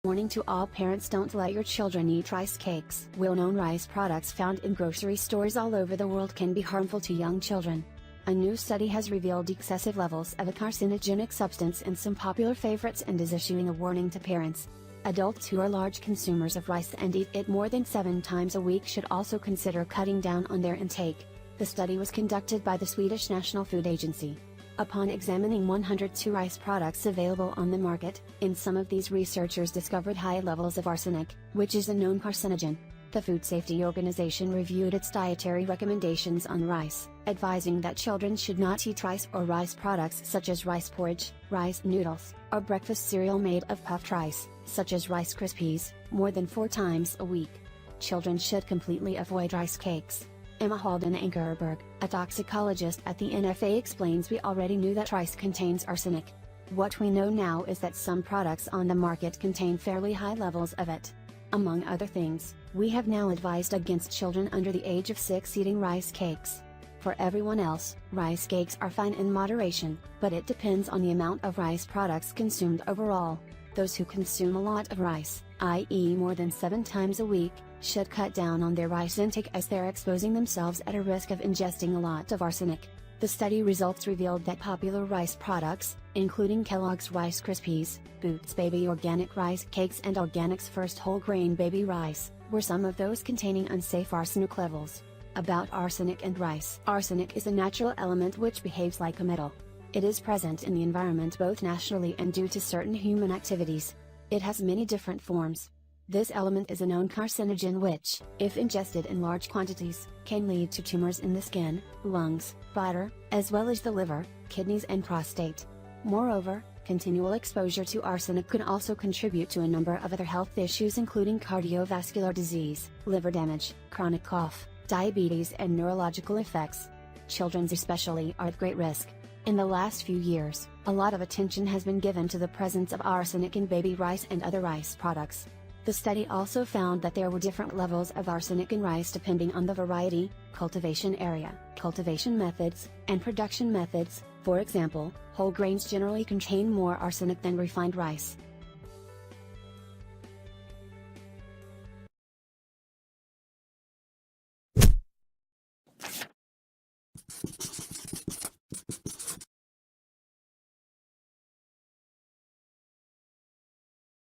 Warning to all parents: don't let your children eat rice cakes. Well-known rice products found in grocery stores all over the world can be harmful to young children. A new study has revealed excessive levels of a carcinogenic substance in some popular favorites and is issuing a warning to parents. Adults who are large consumers of rice and eat it more than 7 times a week should also consider cutting down on their intake. The study was conducted by the Swedish National Food Agency. Upon examining 102 rice products available on the market, in some of these researchers discovered high levels of arsenic, which is a known carcinogen. The Food Safety Organization reviewed its dietary recommendations on rice, advising that children should not eat rice or rice products such as rice porridge, rice noodles, or breakfast cereal made of puffed rice, such as Rice Krispies, more than 4 times a week. Children should completely avoid rice cakes. Emma Halden Ankerberg, a toxicologist at the NFA, explains, we already knew that rice contains arsenic. What we know now is that some products on the market contain fairly high levels of it. Among other things, we have now advised against children under the age of 6 eating rice cakes. For everyone else, rice cakes are fine in moderation, but it depends on the amount of rice products consumed overall. Those who consume a lot of rice, i.e. more than 7 times a week, should cut down on their rice intake as they're exposing themselves at a risk of ingesting a lot of arsenic. The study results revealed that popular rice products, including Kellogg's Rice Krispies, Boots Baby Organic Rice Cakes and Organic's First Whole Grain Baby Rice, were some of those containing unsafe arsenic levels. About arsenic and rice. Arsenic is a natural element which behaves like a metal. It is present in the environment both naturally and due to certain human activities. It has many different forms. This element is a known carcinogen which, if ingested in large quantities, can lead to tumors in the skin, lungs, bladder, as well as the liver, kidneys and prostate. Moreover, continual exposure to arsenic could also contribute to a number of other health issues including cardiovascular disease, liver damage, chronic cough, diabetes and neurological effects. Children especially are at great risk. In the last few years, a lot of attention has been given to the presence of arsenic in baby rice and other rice products. The study also found that there were different levels of arsenic in rice depending on the variety, cultivation area, cultivation methods, and production methods. For example, whole grains generally contain more arsenic than refined rice.